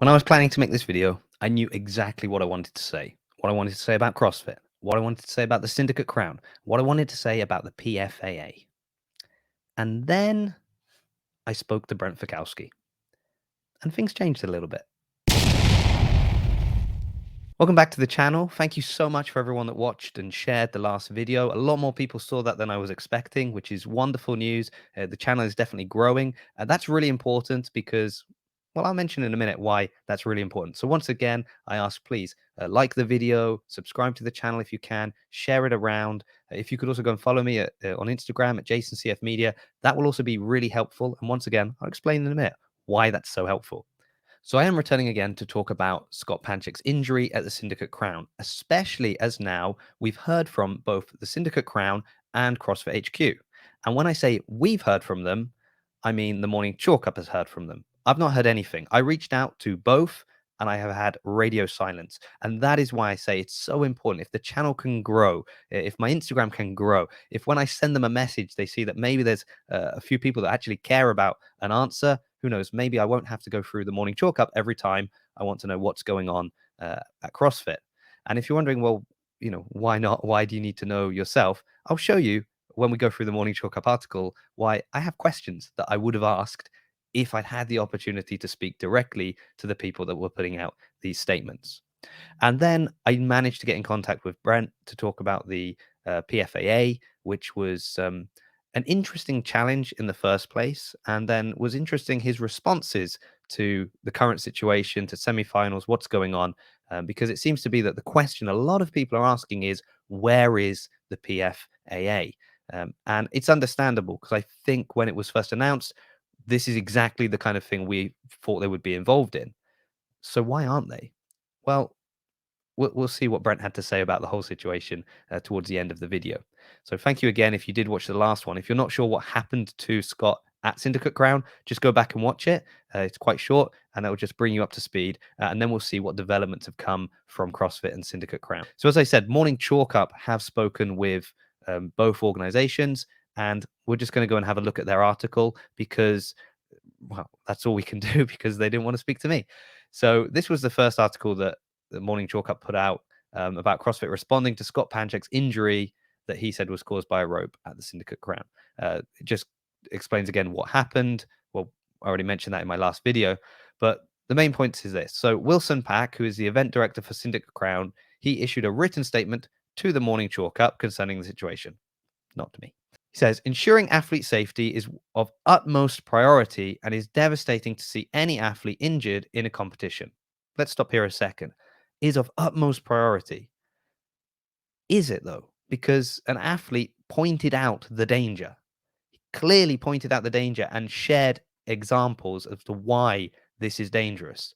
When I was planning to make this video, I knew exactly what I wanted to say. What I wanted to say about CrossFit, what I wanted to say about the Syndicate Crown, what I wanted to say about the PFAA. And then I spoke to Brent Fikowski, and things changed a little bit. Welcome back to the channel. Thank you so much for everyone that watched and shared the last video. A lot more people saw that than I was expecting, which is wonderful news. The channel is definitely growing. That's really important because, well, I'll mention in a minute why that's really important. So once again, I ask, please like the video, subscribe to the channel if you can, share it around. If you could also go and follow me on Instagram at JasonCFmedia, that will also be really helpful. And once again, I'll explain in a minute why that's so helpful. So I am returning again to talk about Scott Panchiks' injury at the Syndicate Crown, especially as now we've heard from both the Syndicate Crown and CrossFit HQ. And when I say we've heard from them, I mean the Morning Chalk Up has heard from them. I've not heard anything. I reached out to both and I have had radio silence. And that is why I say it's so important. If the channel can grow, if my Instagram can grow, if when I send them a message, they see that maybe there's a few people that actually care about an answer, who knows, maybe I won't have to go through the Morning Chalk Up every time I want to know what's going on at CrossFit. And if you're wondering, well, why not? Why do you need to know yourself? I'll show you when we go through the Morning Chalk Up article why I have questions that I would have asked if I'd had the opportunity to speak directly to the people that were putting out these statements. And then I managed to get in contact with Brent to talk about the PFAA, which was an interesting challenge in the first place, and then was interesting his responses to the current situation, to semifinals, what's going on, because it seems to be that the question a lot of people are asking is, where is the PFAA? And it's understandable because I think when it was first announced, this is exactly the kind of thing we thought they would be involved in. So why aren't they? Well, we'll see what Brent had to say about the whole situation towards the end of the video. So thank you again if you did watch the last one. If you're not sure what happened to Scott at Syndicate Crown, just go back and watch it. It's quite short, and that will just bring you up to speed. And then we'll see what developments have come from CrossFit and Syndicate Crown. So as I said, Morning Chalk Up have spoken with both organizations, and we're just going to go and have a look at their article because, well, that's all we can do because they didn't want to speak to me. So this was the first article that the Morning Chalk Up put out about CrossFit responding to Scott Panchiks' injury that he said was caused by a rope at the Syndicate Crown. It just explains again what happened. Well, I already mentioned that in my last video, but the main point is this. So Wilson Pack, who is the event director for Syndicate Crown, he issued a written statement to the Morning Chalk Up concerning the situation. Not to me. He says, ensuring athlete safety is of utmost priority and is devastating to see any athlete injured in a competition. Let's stop here a second. Is of utmost priority. Is it though? Because an athlete pointed out the danger. He clearly pointed out the danger and shared examples as to why this is dangerous.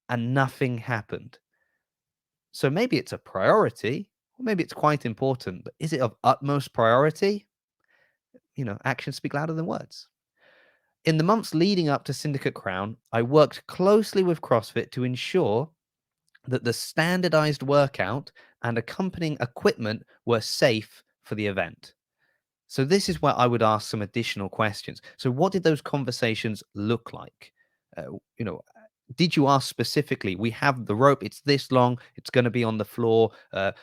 And nothing happened. So maybe it's a priority, or maybe it's quite important, but is it of utmost priority? Actions speak louder than words. In the months leading up to Syndicate Crown, I worked closely with CrossFit to ensure that the standardized workout and accompanying equipment were safe for the event. So this is where I would ask some additional questions. So what did those conversations look like? Did you ask specifically, we have the rope, it's this long, it's going to be on the floor.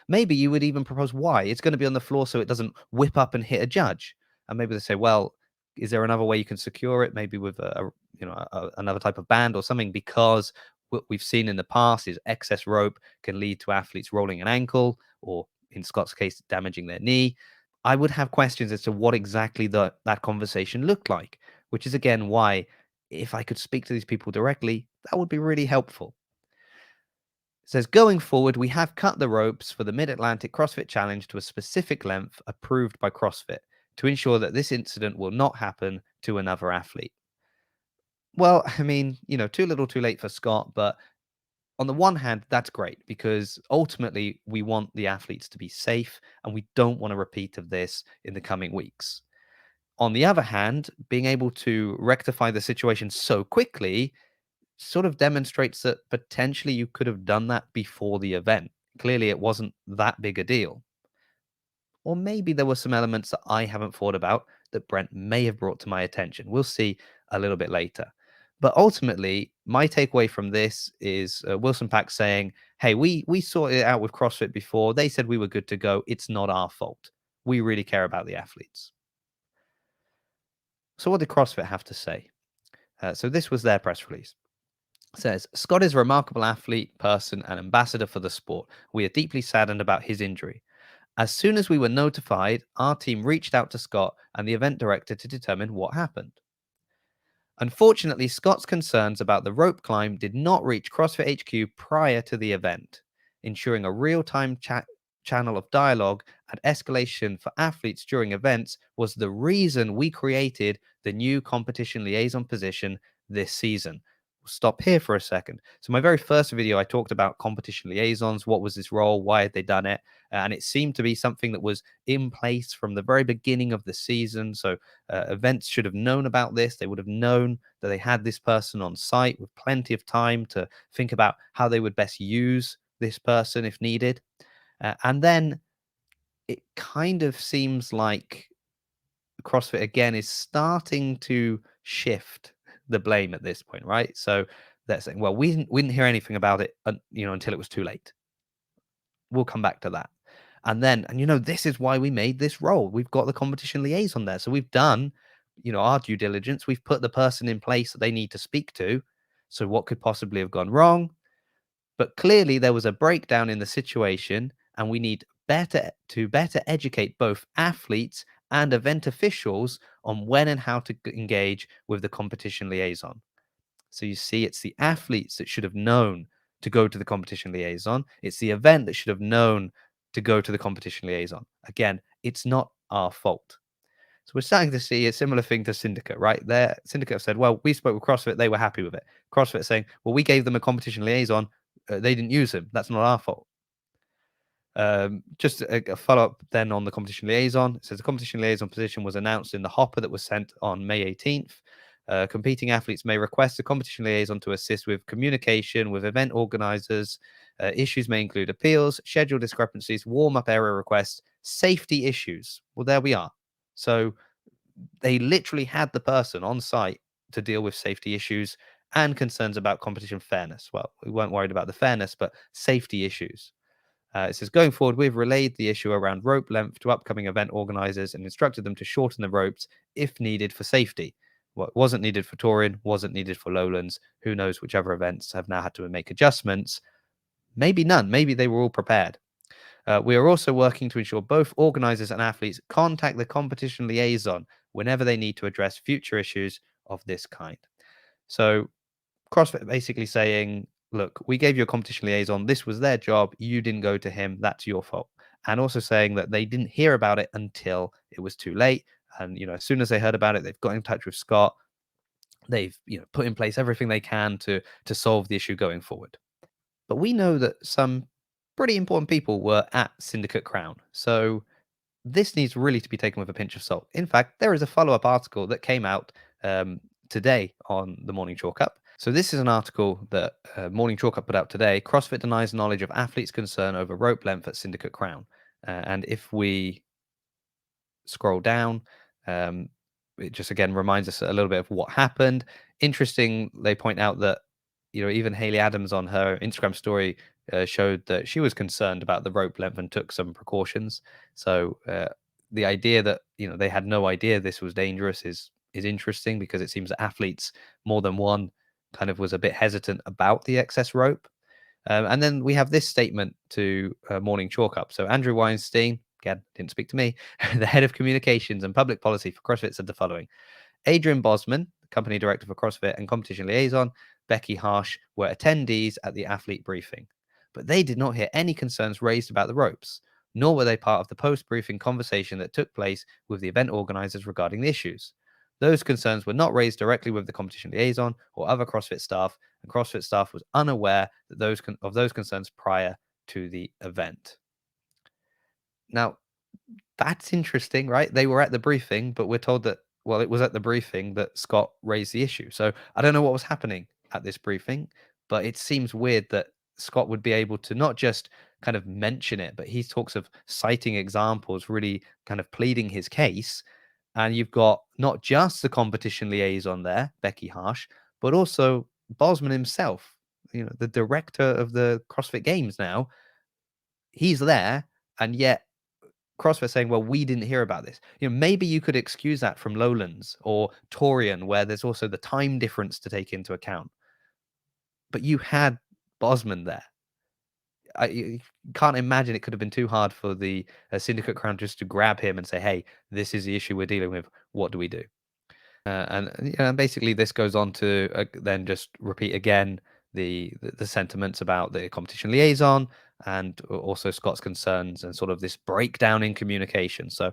Maybe you would even propose why. It's going to be on the floor so it doesn't whip up and hit a judge. And maybe they say, well, is there another way you can secure it? Maybe with another type of band or something, because what we've seen in the past is excess rope can lead to athletes rolling an ankle or, in Scott's case, damaging their knee. I would have questions as to what exactly that conversation looked like, which is again why, if I could speak to these people directly, that would be really helpful. It says, going forward, we have cut the ropes for the Mid-Atlantic CrossFit Challenge to a specific length approved by CrossFit to ensure that this incident will not happen to another athlete. Well, I mean, too little too late for Scott, but on the one hand, that's great because ultimately we want the athletes to be safe and we don't want a repeat of this in the coming weeks. On the other hand, being able to rectify the situation so quickly sort of demonstrates that potentially you could have done that before the event. Clearly, it wasn't that big a deal. Or maybe there were some elements that I haven't thought about that Brent may have brought to my attention. We'll see a little bit later. But ultimately, my takeaway from this is Wilson Pack saying, "Hey, we sorted it out with CrossFit before. They said we were good to go. It's not our fault. We really care about the athletes." So what did CrossFit have to say? So this was their press release. It says, "Scott is a remarkable athlete, person, and ambassador for the sport. We are deeply saddened about his injury. As soon as we were notified, our team reached out to Scott and the event director to determine what happened. Unfortunately, Scott's concerns about the rope climb did not reach CrossFit HQ prior to the event, ensuring a real-time channel of dialogue and escalation for athletes during events was the reason we created the new competition liaison position this season." We'll stop here for a second. So my very first video, I talked about competition liaisons. What was this role? Why had they done it? And it seemed to be something that was in place from the very beginning of the season. So events should have known about this. They would have known that they had this person on site with plenty of time to think about how they would best use this person if needed. And then it kind of seems like CrossFit again is starting to shift the blame at this point, right? So they're saying, well, we didn't hear anything about it, until it was too late. We'll come back to that. And then, this is why we made this role. We've got the competition liaison there. So we've done, our due diligence. We've put the person in place that they need to speak to. So what could possibly have gone wrong? But clearly there was a breakdown in the situation, and we need better educate both athletes and event officials on when and how to engage with the competition liaison. So you see, it's the athletes that should have known to go to the competition liaison. It's the event that should have known to go to the competition liaison. Again, it's not our fault. So we're starting to see a similar thing to Syndicate, right? Their Syndicate have said, well, we spoke with CrossFit, they were happy with it. CrossFit saying, well, we gave them a competition liaison, they didn't use him. That's not our fault. Just a follow-up then on the competition liaison. It says the competition liaison position was announced in the hopper that was sent on May 18th. Competing athletes may request a competition liaison to assist with communication with event organizers. Issues may include appeals, schedule discrepancies, warm-up area requests, safety issues. Well, there we are. So they literally had the person on site to deal with safety issues and concerns about competition fairness. Well, we weren't worried about the fairness, but safety issues. It says, going forward, we've relayed the issue around rope length to upcoming event organizers and instructed them to shorten the ropes if needed for safety. What wasn't needed for touring, wasn't needed for lowlands. Who knows which other events have now had to make adjustments? Maybe none. Maybe they were all prepared. We are also working to ensure both organizers and athletes contact the competition liaison whenever they need to address future issues of this kind. So CrossFit basically saying, look, we gave you a competition liaison. This was their job. You didn't go to him. That's your fault. And also saying that they didn't hear about it until it was too late. And, as soon as they heard about it, they've got in touch with Scott. They've, put in place everything they can to solve the issue going forward. But we know that some pretty important people were at Syndicate Crown. So this needs really to be taken with a pinch of salt. In fact, there is a follow-up article that came out today on the Morning Chalk Up. So this is an article that Morning Chalk Up put out today. CrossFit denies knowledge of athletes' concern over rope length at Syndicate Crown. And if we scroll down, it just again reminds us a little bit of what happened. Interesting, they point out that even Haley Adams on her Instagram story showed that she was concerned about the rope length and took some precautions. So the idea that they had no idea this was dangerous is interesting, because it seems that athletes, more than one, kind of was a bit hesitant about the excess rope. And then we have this statement to Morning Chalk Up. So Andrew Weinstein, again, didn't speak to me, the head of communications and public policy for CrossFit, said the following: Adrian Bosman, company director for CrossFit, and competition liaison Becky Harsh were attendees at the athlete briefing, but they did not hear any concerns raised about the ropes, nor were they part of the post-briefing conversation that took place with the event organizers regarding the issues. Those concerns were not raised directly with the competition liaison or other CrossFit staff, and CrossFit staff was unaware that those concerns prior to the event. Now, that's interesting, right? They were at the briefing, but we're told that, well, it was at the briefing that Scott raised the issue. So I don't know what was happening at this briefing, but it seems weird that Scott would be able to not just kind of mention it, but he talks of citing examples, really kind of pleading his case. And you've got not just the competition liaison there, Becky Harsh, but also Bosman himself, the director of the CrossFit Games now, he's there, and yet CrossFit saying, well, we didn't hear about this. Maybe you could excuse that from Lowlands or Torian, where there's also the time difference to take into account. But you had Bosman there. You can't imagine it could have been too hard for the Syndicate Crown just to grab him and say, hey, this is the issue we're dealing with. What do we do? And basically this goes on to then just repeat again the sentiments about the competition liaison and also Scott's concerns and sort of this breakdown in communication. So,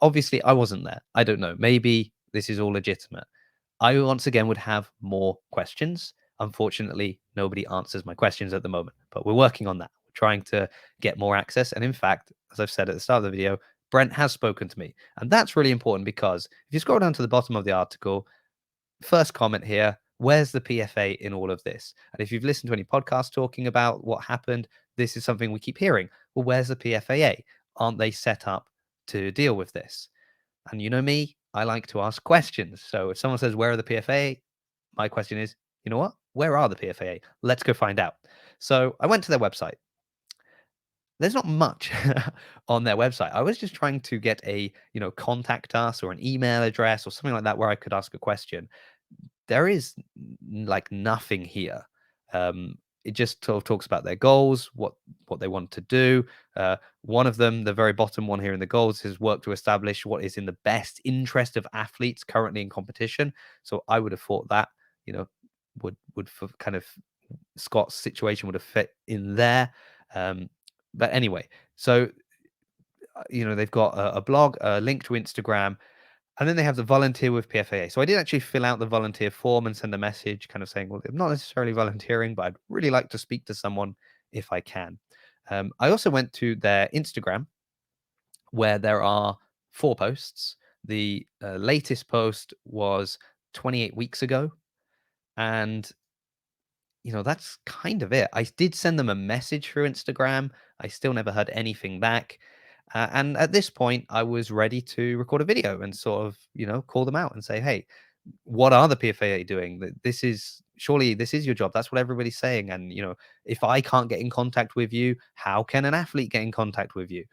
obviously I wasn't there. I don't know. Maybe this is all legitimate. I once again would have more questions. Unfortunately, nobody answers my questions at the moment, but we're working on that. We're trying to get more access. And in fact, as I've said at the start of the video, Brent has spoken to me. And that's really important because if you scroll down to the bottom of the article, first comment here, where's the PFA in all of this? And if you've listened to any podcasts talking about what happened, this is something we keep hearing. Well, where's the PFAA? Aren't they set up to deal with this? And you know me, I like to ask questions. So if someone says, where are the PFA? My question is, you know what? Where are the PFAA? Let's go find out. So I went to their website. There's not much on their website. I was just trying to get a, contact us or an email address or something like that where I could ask a question. There is like nothing here. It just sort of talks about their goals, what they want to do. One of them, the very bottom one here in the goals, is work to establish what is in the best interest of athletes currently in competition. So I would have thought that, would for kind of Scott's situation would have fit in there. But anyway, so they've got a blog, a link to Instagram, and then they have the volunteer with PFAA. So I did actually fill out the volunteer form and send a message kind of saying, well, I'm not necessarily volunteering, but I'd really like to speak to someone if I can. I also went to their Instagram where there are 4 posts. The latest post was 28 weeks ago. And that's kind of it. I did send them a message through Instagram. I still never heard anything back. And at this point, I was ready to record a video and sort of, call them out and say, hey, what are the PFAA doing? Surely this is your job. That's what everybody's saying. And, if I can't get in contact with you, how can an athlete get in contact with you?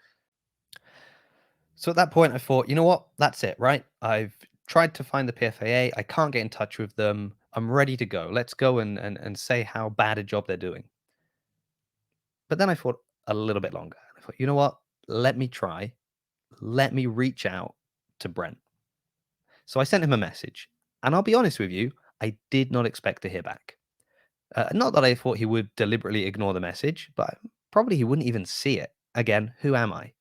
So at that point, I thought, you know what? That's it, right? I've tried to find the PFAA. I can't get in touch with them. I'm ready to go. Let's go and say how bad a job they're doing. But then I thought a little bit longer. I thought, you know what? Let me try. Let me reach out to Brent. So I sent him a message. And I'll be honest with you, I did not expect to hear back. Not that I thought he would deliberately ignore the message, but probably he wouldn't even see it. Again, who am I?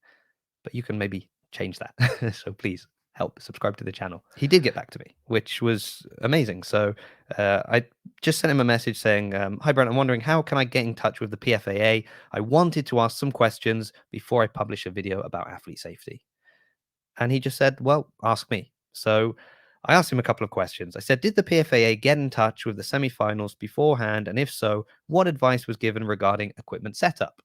But you can maybe change that. So please help subscribe to the channel. He did get back to me, which was amazing. So I just sent him a message saying, hi, Brent, I'm wondering how can I get in touch with the PFAA? I wanted to ask some questions before I publish a video about athlete safety. And he just said, well, ask me. So I asked him a couple of questions. I said, did the PFAA get in touch with the semifinals beforehand? And if so, what advice was given regarding equipment setup?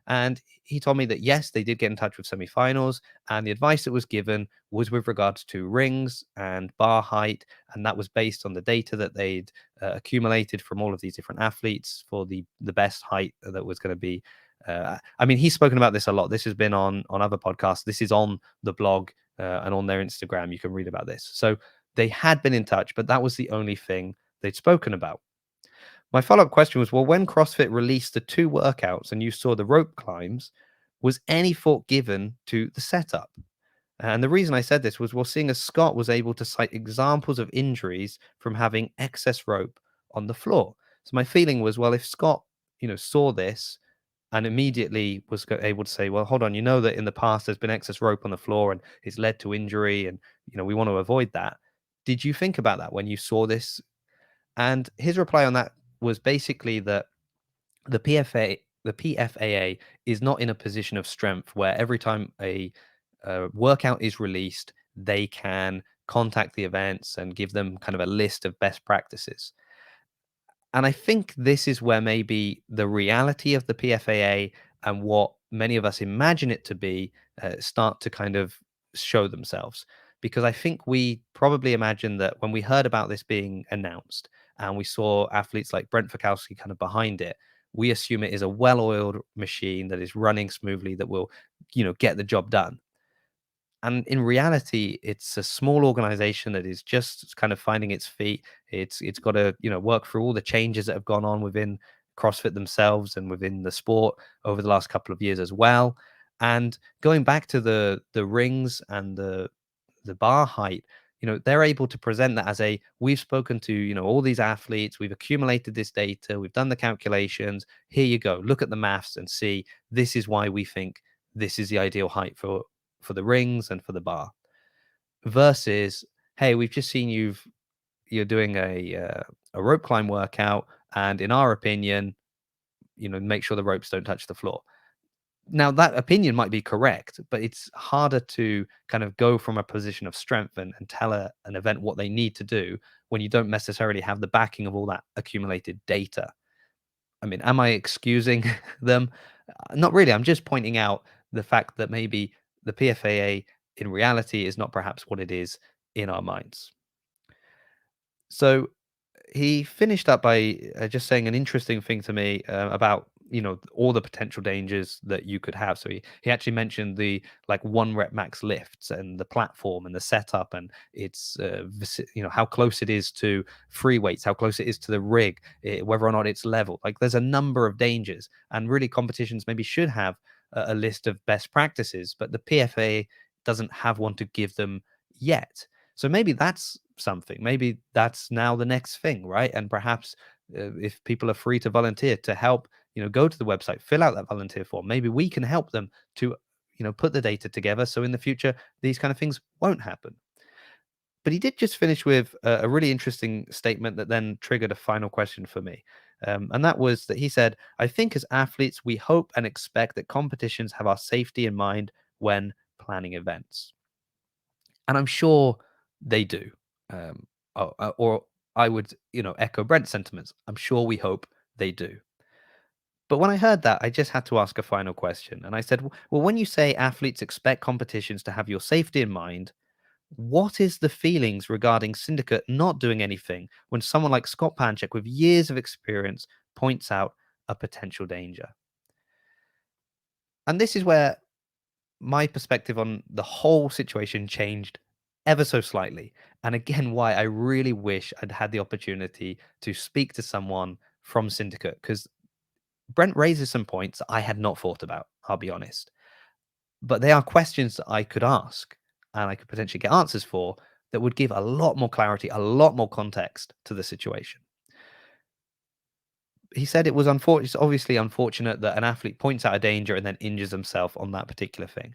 And he told me that, yes, they did get in touch with semifinals. And the advice that was given was with regards to rings and bar height. And that was based on the data that they'd accumulated from all of these different athletes for the best height that was going to be. I mean, he's spoken about this a lot. This has been on other podcasts. This is on the blog and on their Instagram. You can read about this. So they had been in touch, but that was the only thing they'd spoken about. My follow-up question was, well, when CrossFit released the 2 workouts and you saw the rope climbs, was any thought given to the setup? And the reason I said this was, well, seeing as Scott was able to cite examples of injuries from having excess rope on the floor. So my feeling was, well, if Scott, saw this and immediately was able to say, well, hold on, that in the past there's been excess rope on the floor and it's led to injury and, we want to avoid that. Did you think about that when you saw this? And his reply on that was basically that the PFAA is not in a position of strength where every time a workout is released, they can contact the events and give them kind of a list of best practices. And I think this is where maybe the reality of the PFAA and what many of us imagine it to be start to kind of show themselves. Because I think we probably imagined that when we heard about this being announced and we saw athletes like Brent Fikowski kind of behind it, we assume it is a well-oiled machine that is running smoothly that will, get the job done. And in reality, it's a small organization that is just kind of finding its feet. It's got to, work through all the changes that have gone on within CrossFit themselves and within the sport over the last couple of years as well. And going back to the rings and the bar height, they're able to present that as a, we've spoken to, all these athletes, we've accumulated this data, we've done the calculations, here you go, look at the maths and see, this is why we think this is the ideal height for the rings and for the bar, versus, hey, we've just seen you're doing a rope climb workout, and in our opinion, make sure the ropes don't touch the floor. Now, that opinion might be correct, but it's harder to kind of go from a position of strength and tell an event what they need to do when you don't necessarily have the backing of all that accumulated data. I mean, am I excusing them? Not really. I'm just pointing out the fact that maybe the PFAA in reality is not perhaps what it is in our minds. So he finished up by just saying an interesting thing to me about all the potential dangers that you could have. So he actually mentioned the like 1 rep max lifts and the platform and the setup and its how close it is to free weights, how close it is to the rig, whether or not it's level. Like there's a number of dangers, and really competitions maybe should have a list of best practices, but the PFA doesn't have one to give them yet. So maybe that's something. Maybe that's now the next thing, right? And perhaps if people are free to volunteer to help, go to the website, fill out that volunteer form. Maybe we can help them to, put the data together. So in the future, these kind of things won't happen. But he did just finish with a really interesting statement that then triggered a final question for me. And that was that he said, I think as athletes, we hope and expect that competitions have our safety in mind when planning events. And I'm sure they do. Um, or I would, echo Brent's sentiments. I'm sure we hope they do. But when I heard that, I just had to ask a final question. And I said, well, when you say athletes expect competitions to have your safety in mind, what is the feelings regarding Syndicate not doing anything when someone like Scott Panchik with years of experience points out a potential danger? And this is where my perspective on the whole situation changed ever so slightly. And again, why I really wish I'd had the opportunity to speak to someone from Syndicate, because Brent raises some points I had not thought about, I'll be honest. But they are questions that I could ask and I could potentially get answers for that would give a lot more clarity, a lot more context to the situation. He said it was unfortunate. It's obviously unfortunate that an athlete points out a danger and then injures himself on that particular thing.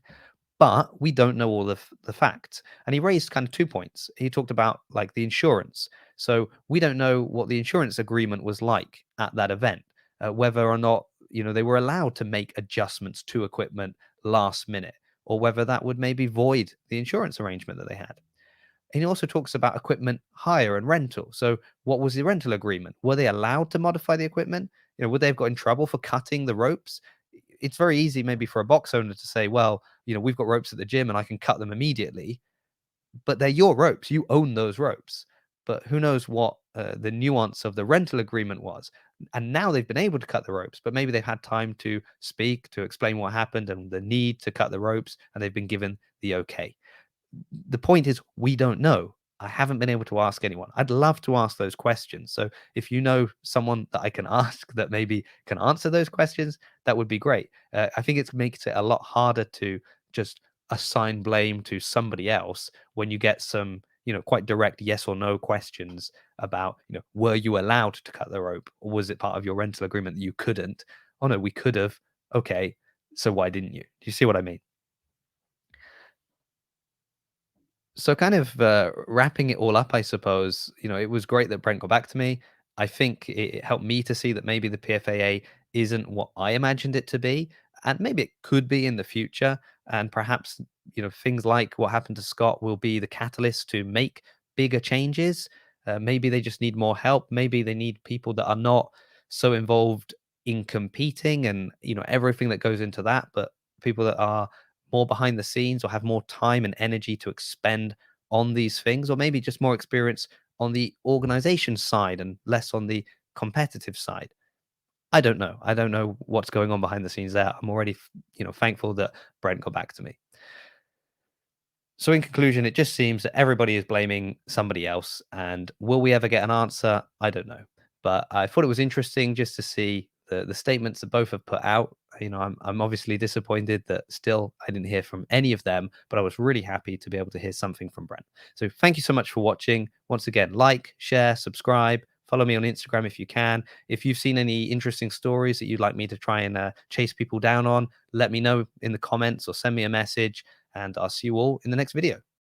But we don't know all of the facts. And he raised kind of 2 points. He talked about like the insurance. So we don't know what the insurance agreement was like at that event, whether or not, they were allowed to make adjustments to equipment last minute, or whether that would maybe void the insurance arrangement that they had. And he also talks about equipment hire and rental. So what was the rental agreement? Were they allowed to modify the equipment? Would they have got in trouble for cutting the ropes? It's very easy maybe for a box owner to say, well, we've got ropes at the gym and I can cut them immediately, but they're your ropes. You own those ropes. But who knows what the nuance of the rental agreement was. And now they've been able to cut the ropes, but maybe they've had time to speak, to explain what happened and the need to cut the ropes, and they've been given the okay. The point is, we don't know. I haven't been able to ask anyone. I'd love to ask those questions. So if you know someone that I can ask that maybe can answer those questions, that would be great. I think it makes it a lot harder to just assign blame to somebody else when you get some, quite direct yes or no questions about, were you allowed to cut the rope, or was it part of your rental agreement that you couldn't? Oh no, we could have. Okay, so why didn't you? Do you see what I mean? So kind of wrapping it all up, I suppose, it was great that Brent got back to me. I think it helped me to see that maybe the PFAA isn't what I imagined it to be, and maybe it could be in the future. And perhaps, things like what happened to Scott will be the catalyst to make bigger changes. Maybe they just need more help. Maybe they need people that are not so involved in competing and, everything that goes into that, but people that are more behind the scenes or have more time and energy to expend on these things, or maybe just more experience on the organization side and less on the competitive side? I don't know. I don't know what's going on behind the scenes there. I'm already, thankful that Brent got back to me. So, in conclusion, it just seems that everybody is blaming somebody else. And will we ever get an answer? I don't know. But I thought it was interesting just to see the statements that both have put out. I'm obviously disappointed that still I didn't hear from any of them, but I was really happy to be able to hear something from Brent. So, thank you so much for watching. Once again, like, share, subscribe. Follow me on Instagram if you can. If you've seen any interesting stories that you'd like me to try and chase people down on, let me know in the comments or send me a message, and I'll see you all in the next video.